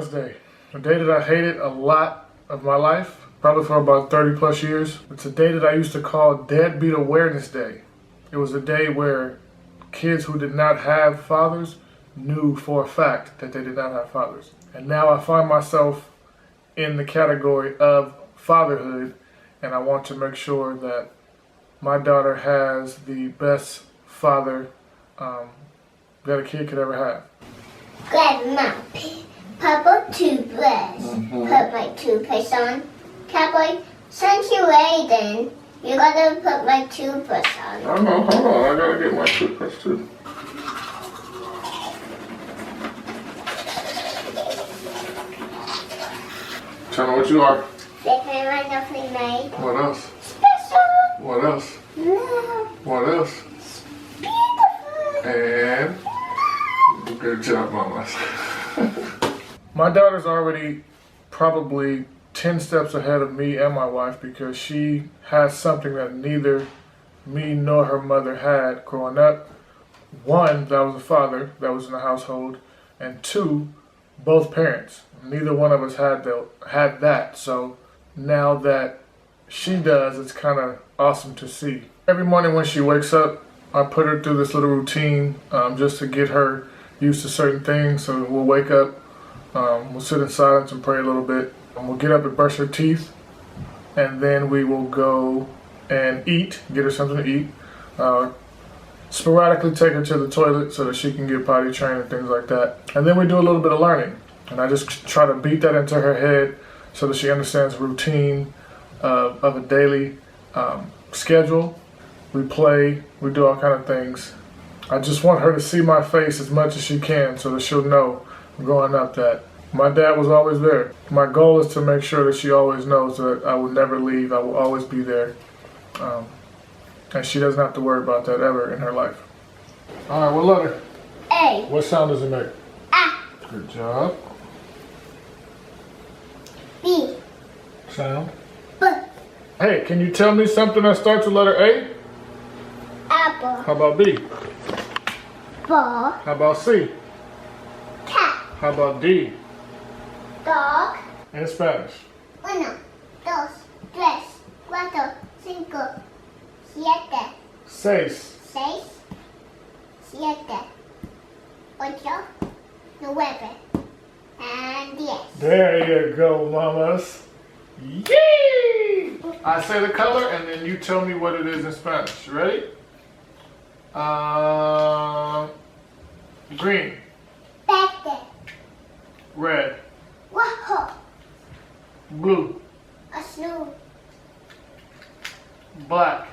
Father's Day, a day that I hated a lot of my life, probably for about 30 plus years. It's a day that I used to call Deadbeat Awareness Day. It was a day where kids who did not have fathers knew for a fact that they did not have fathers. And now I find myself in the category of fatherhood, and I want to make sure that my daughter has the best father that a kid could ever have. Grab my purple toothbrush. Put my toothpaste on. Cowboy, since you're Wellington, you gotta put my toothbrush on. I know, hold on, I gotta get my toothbrush too. Tell me what you are. Different, wonderfully made. What else? Special. What else? Love. What else? Beautiful. And good job, Mama. My daughter's already probably 10 steps ahead of me and my wife because she has something that neither me nor her mother had growing up. One, that was a father that was in the household, and two, both parents. Neither one of us had that. So now that she does, it's kind of awesome to see. Every morning when she wakes up, I put her through this little routine just to get her used to certain things. So we'll wake up, we'll sit in silence and pray a little bit. We'll get up and brush her teeth, and then we will go and eat, get her something to eat. Sporadically take her to the toilet so that she can get potty trained and things like that. And then we do a little bit of learning. And I just try to beat that into her head so that she understands routine of a daily schedule. We play, we do all kind of things. I just want her to see my face as much as she can so that she'll know growing up that my dad was always there. My goal is to make sure that she always knows that I will never leave, I will always be there. And she doesn't have to worry about that ever in her life. All right, what letter? A. What sound does it make? A. Good job. B. Sound. B. Hey, can you tell me something that starts with letter A? Apple. How about B? Ball. How about C? Cat. How about D? Dog. In Spanish. 1, 2, 3, 4, 5, 7, 6. 6, 7, 8, 9, and 10. There you go, mamas. Yay! I say the color and then you tell me what it is in Spanish. You ready? Green. Verde. Red. Rojo. Blue. Azul. Black.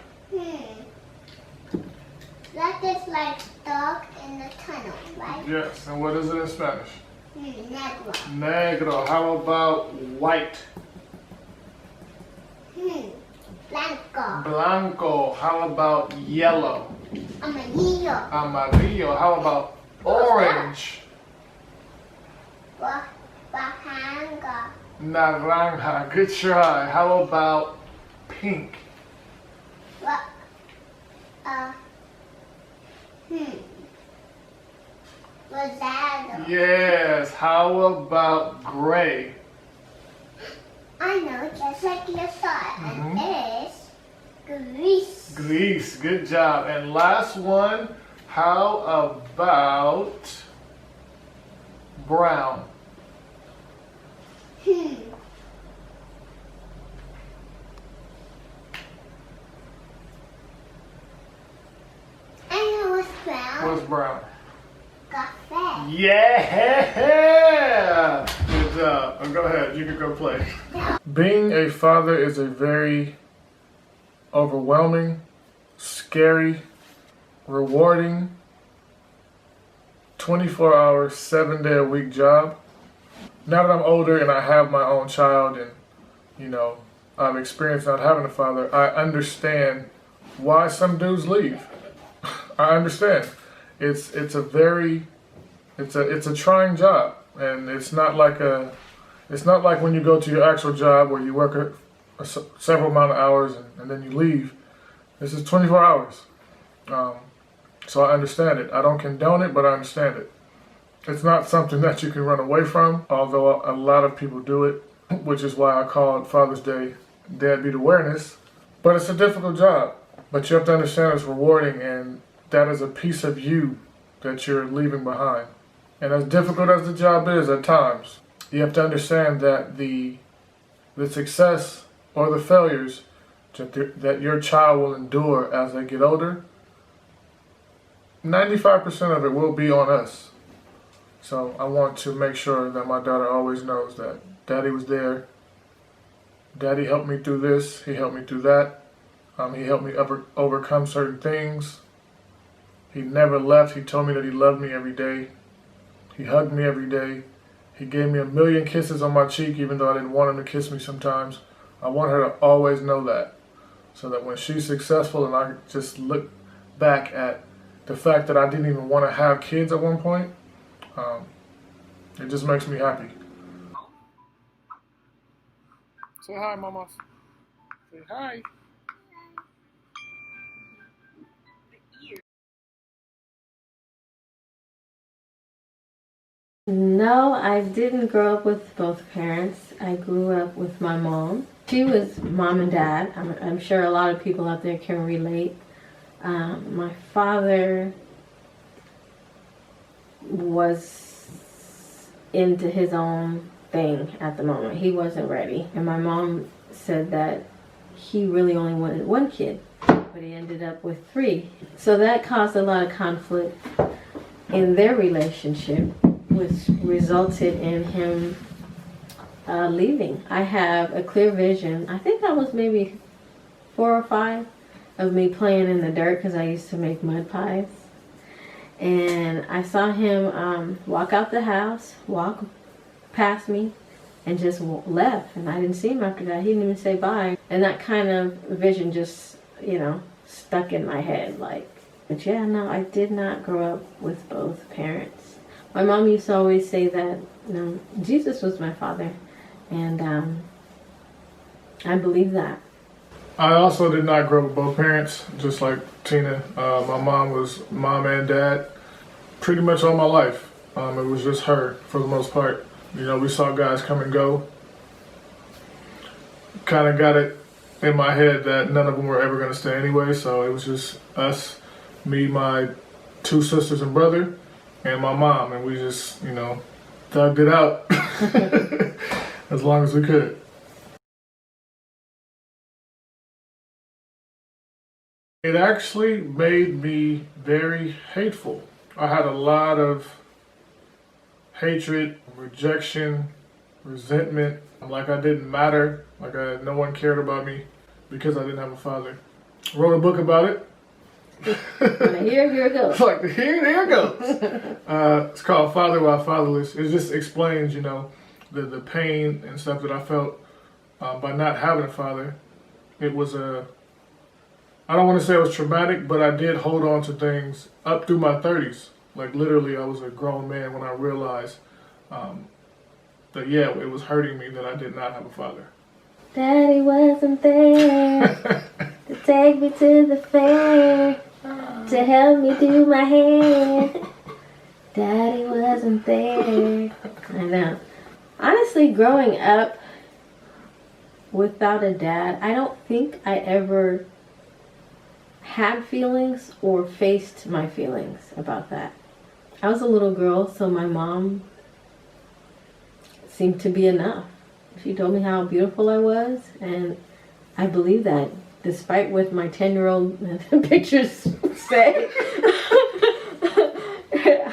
That is like dog in the tunnel, right? Yes, and what is it in Spanish? Negro. Negro. How about white? Blanco. Blanco. How about yellow? Amarillo. Amarillo. How about orange? Bajanga. Naranja. Good try. How about pink? Rosado. Yes. How about gray? I know, just like you saw, and it is grease. Grease. Good job. And last one. How about brown? I know what's brown. What's brown? Cafe. Yeah! Good job. Oh, go ahead. You can go play. Being a father is a very overwhelming, scary, rewarding, 24-hour, 7-day-a-week job. Now that I'm older and I have my own child and, you know, I've experienced not having a father, I understand why some dudes leave. I understand. It's a trying job, and it's not like when you go to your actual job where you work several amount of hours and then you leave. This is 24 hours. So I understand it. I don't condone it, but I understand it. It's not something that you can run away from, although a lot of people do it, which is why I call it Father's Day Deadbeat Awareness. But it's a difficult job. But you have to understand it's rewarding, and that is a piece of you that you're leaving behind. And as difficult as the job is at times, you have to understand that the success or the failures that your child will endure as they get older, 95% of it will be on us. So I want to make sure that my daughter always knows that Daddy was there. Daddy helped me through this. He helped me through that. He helped me overcome certain things. He never left. He told me that he loved me every day. He hugged me every day. He gave me 1,000,000 kisses on my cheek, even though I didn't want him to kiss me sometimes. I want her to always know that, so that when she's successful and I just look back at the fact that I didn't even want to have kids at one point, it just makes me happy. Say hi, Mama. Say hi. No, I didn't grow up with both parents. I grew up with my mom. She was mom and dad. I'm sure a lot of people out there can relate. My father was into his own thing at the moment. He wasn't ready. And my mom said that he really only wanted one kid, but he ended up with 3. So that caused a lot of conflict in their relationship, which resulted in him leaving. I have a clear vision. I think I was maybe 4 or 5 of me playing in the dirt because I used to make mud pies. And I saw him walk out the house, walk past me, and just left. And I didn't see him after that. He didn't even say bye. And that kind of vision just, stuck in my head. But yeah, no, I did not grow up with both parents. My mom used to always say that Jesus was my father, and I believe that. I also did not grow up with both parents, just like Tina. My mom was mom and dad pretty much all my life. It was just her for the most part. We saw guys come and go. Kind of got it in my head that none of them were ever going to stay anyway, so it was just us, me, my 2 sisters and brother, and my mom, and we just, thugged it out as long as we could. It actually made me very hateful. I had a lot of hatred, rejection, resentment, like I didn't matter, like no one cared about me because I didn't have a father. Wrote a book about it. Here it goes. Here it goes. It's called Father While Fatherless. It just explains, the pain and stuff that I felt by not having a father. It was I don't want to say it was traumatic, but I did hold on to things up through my 30s. Like literally, I was a grown man when I realized that it was hurting me that I did not have a father. Daddy wasn't there to take me to the fair, to help me do my hair. Daddy wasn't there. I know. Honestly, growing up without a dad, I don't think I ever had feelings or faced my feelings about that. I was a little girl, so my mom seemed to be enough. She told me how beautiful I was, and I believe that, despite what my 10-year-old pictures say.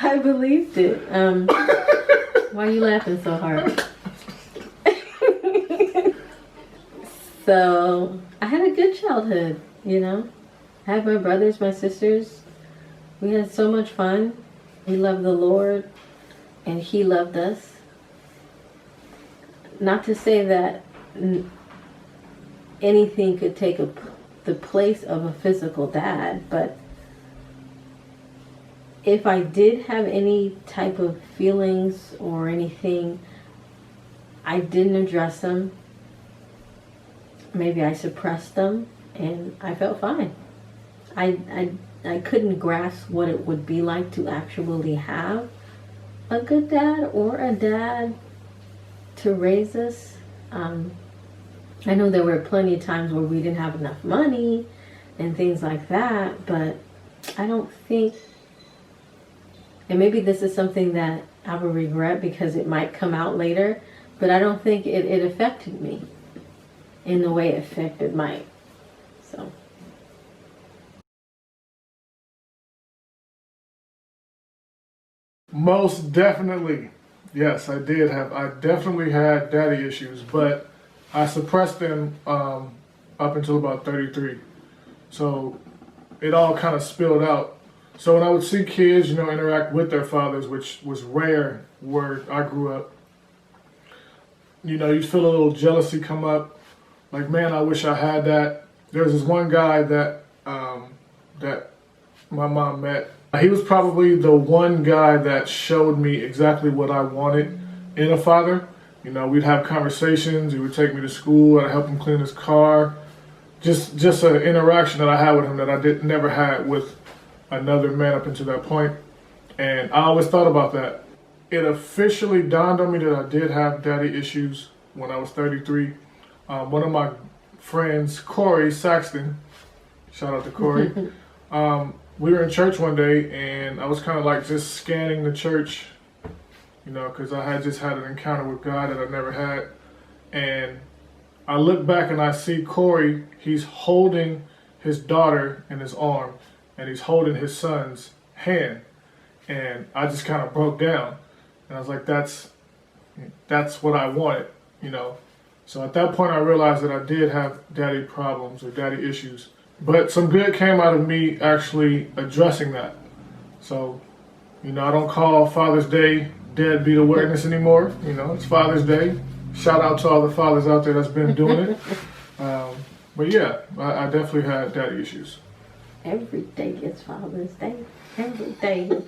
I believed it. Why are you laughing so hard? So, I had a good childhood, I had my brothers, my sisters. We had so much fun. We loved the Lord, and He loved us. Not to say that anything could take the place of a physical dad, but if I did have any type of feelings or anything, I didn't address them. Maybe I suppressed them, and I felt fine. I couldn't grasp what it would be like to actually have a good dad or a dad to raise us. I know there were plenty of times where we didn't have enough money and things like that, but I don't think, and maybe this is something that I will regret because it might come out later, but I don't think it affected me in the way it affected Mike. So. Most definitely. Yes, I definitely had daddy issues, but I suppressed them up until about 33. So it all kind of spilled out. So when I would see kids, interact with their fathers, which was rare where I grew up, you feel a little jealousy come up. Like, man, I wish I had that. There was this one guy that that my mom met. He was probably the one guy that showed me exactly what I wanted in a father. We'd have conversations. He would take me to school. I'd help him clean his car. Just an interaction that I had with him that I never had with another man up until that point. And I always thought about that. It officially dawned on me that I did have daddy issues when I was 33. One of my friends, Corey Saxton, shout out to Corey, we were in church one day, and I was kind of like just scanning the church, because I had just had an encounter with God that I never had. And I look back and I see Corey, he's holding his daughter in his arm, and he's holding his son's hand. And I just kind of broke down. And I was like, that's what I wanted, So at that point I realized that I did have daddy problems or daddy issues. But some good came out of me actually addressing that. So, I don't call Father's Day deadbeat awareness anymore. It's Father's Day. Shout out to all the fathers out there that's been doing it. But yeah, I definitely had daddy issues. Every day is Father's Day. Every day.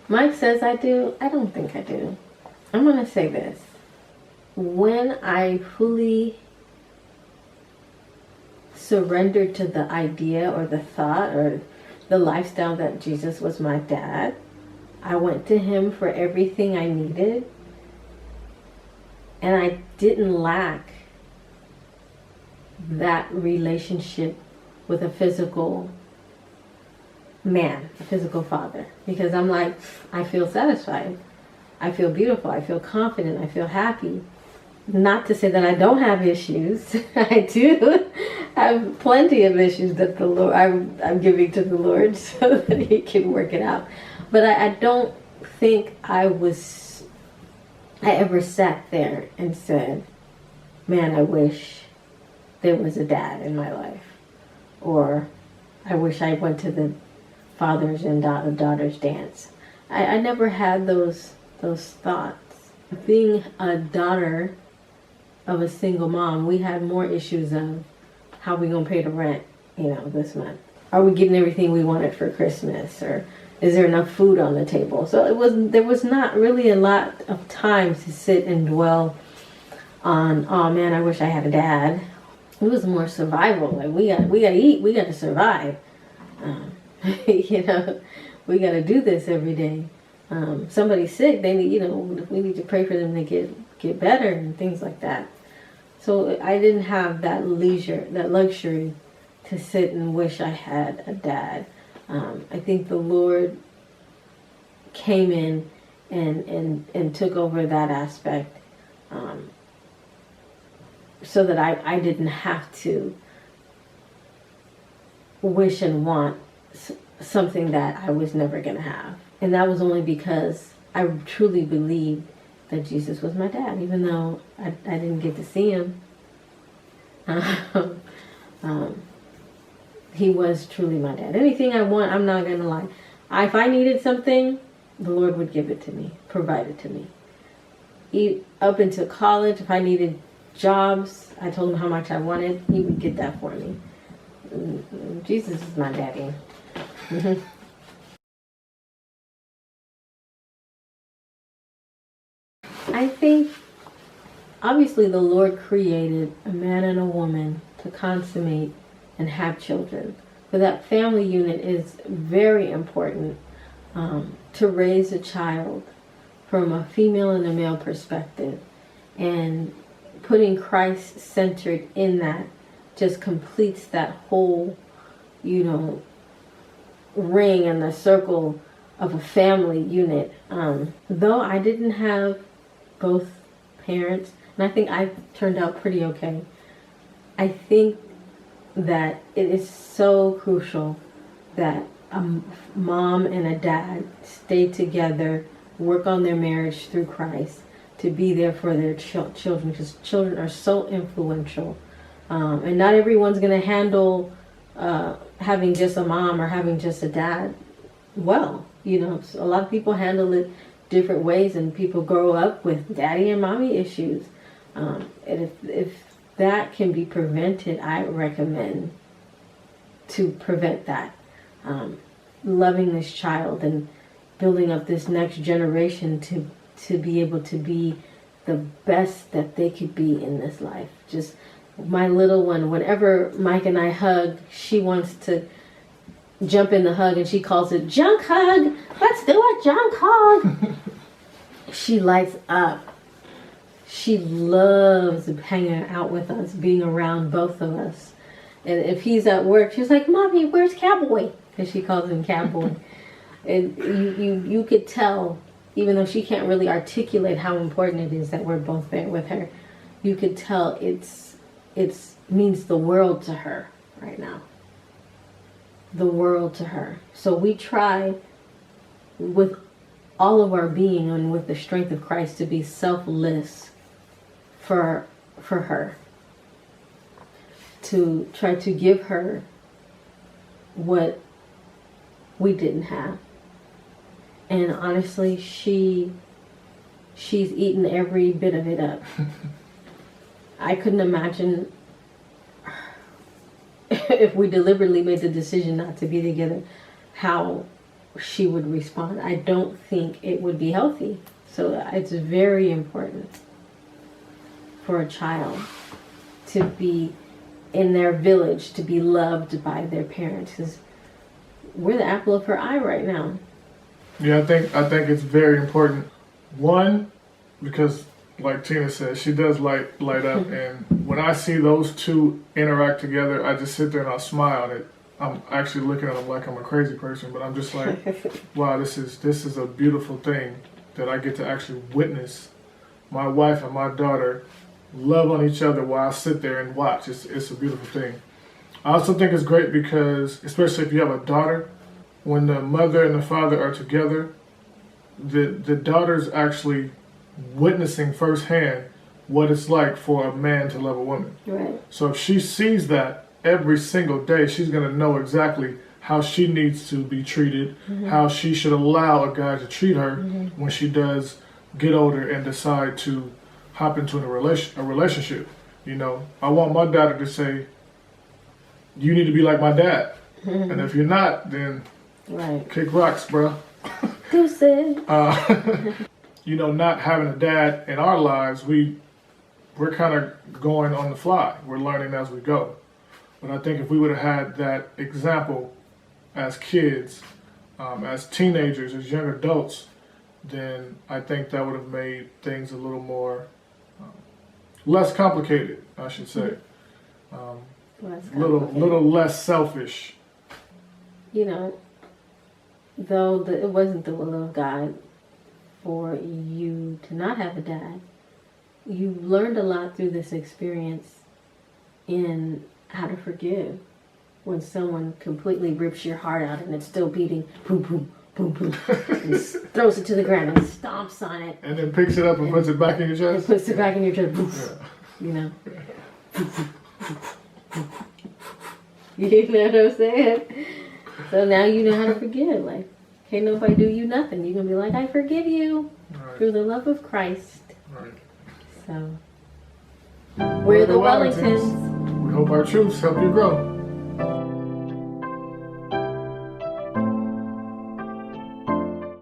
Mike says I do. I don't think I do. I'm going to say this. When I fully surrendered to the idea or the thought or the lifestyle that Jesus was my dad, I went to him for everything I needed, and I didn't lack that relationship with a physical man, a physical father, because I'm like, I feel satisfied, I feel beautiful, I feel confident, I feel happy. Not to say that I don't have issues. I do have plenty of issues that the Lord I'm giving to the Lord so that He can work it out. But I don't think I ever sat there and said, man, I wish there was a dad in my life. Or I wish I went to the fathers and daughters dance. I never had those thoughts. Being a daughter of a single mom, we had more issues of how we gonna pay the rent, this month. Are we getting everything we wanted for Christmas? Or is there enough food on the table? So there was not really a lot of time to sit and dwell on, oh man, I wish I had a dad. It was more survival. Like we gotta eat, we gotta survive. We gotta do this every day. Somebody's sick, they need, we need to pray for them to get better and things like that. So I didn't have that leisure, that luxury to sit and wish I had a dad. I think the Lord came in and took over that aspect, so that I didn't have to wish and want something that I was never going to have. And that was only because I truly believed that Jesus was my dad, even though I didn't get to see him. He was truly my dad. Anything I want, I'm not going to lie. If I needed something, the Lord would give it to me, provide it to me. Up until college, if I needed jobs, I told him how much I wanted, he would get that for me. Jesus is my daddy. I think, obviously, the Lord created a man and a woman to consummate and have children. So that family unit is very important. to raise a child from a female and a male perspective, and putting Christ centered in that just completes that whole, ring and the circle of a family unit. Though I didn't have both parents, and I think I turned out pretty okay, I think that it is so crucial that a mom and a dad stay together, work on their marriage through Christ, to be there for their children, because children are so influential. And not everyone's going to handle having just a mom or having just a dad well. So a lot of people handle it different ways, and people grow up with daddy and mommy issues. And if that can be prevented, I recommend to prevent that. Loving this child and building up this next generation to be able to be the best that they could be in this life. Just my little one, whenever Mike and I hug, she wants to jump in the hug, and she calls it junk hug. Let's do a junk hug. She lights up. She loves hanging out with us, being around both of us. And if he's at work, she's like, Mommy, where's Cowboy? Because she calls him Cowboy. And you could tell, even though she can't really articulate how important it is that we're both there with her, you could tell it's means the world to her right now. The world to her. So we try with all of our being and with the strength of Christ to be selfless for her. To try to give her what we didn't have. And honestly, she's eaten every bit of it up. I couldn't imagine if we deliberately made the decision not to be together, how she would respond. I don't think it would be healthy. So it's very important for a child to be in their village, to be loved by their parents, because we're the apple of her eye right now. Yeah, I think it's very important. One, because like Tina said, she does light up, and when I see those two interact together, I just sit there and I smile, and I'm actually looking at them like I'm a crazy person, but I'm just like, wow, this is a beautiful thing that I get to actually witness my wife and my daughter love on each other while I sit there and watch. It's a beautiful thing. I also think it's great because, especially if you have a daughter, when the mother and the father are together, the daughter's actually witnessing firsthand what it's like for a man to love a woman. Right. So if she sees that every single day, she's going to know exactly how she needs to be treated, how she should allow a guy to treat her when she does get older and decide to hop into a relationship. I want my daughter to say, you need to be like my dad. And if you're not, then kick rocks, bro. Deuces. Not having a dad in our lives, we're kind of going on the fly. We're learning as we go. But I think if we would have had that example as kids, as teenagers, as young adults, then I think that would have made things a little more, less complicated, I should say. Little less selfish. Though it wasn't the will of God for you to not have a dad, you learned a lot through this experience in how to forgive when someone completely rips your heart out and it's still beating, boom, boom, boom, boom, and throws it to the ground and stomps on it. And then picks it up and puts it back in your chest? And puts it back in your chest. You know what I'm saying? So now you know how to forgive. Like, can't nobody do you nothing. You're going to be like, I forgive you through the love of Christ. Right. So, we're the Wellingtons. We hope our truths help you grow.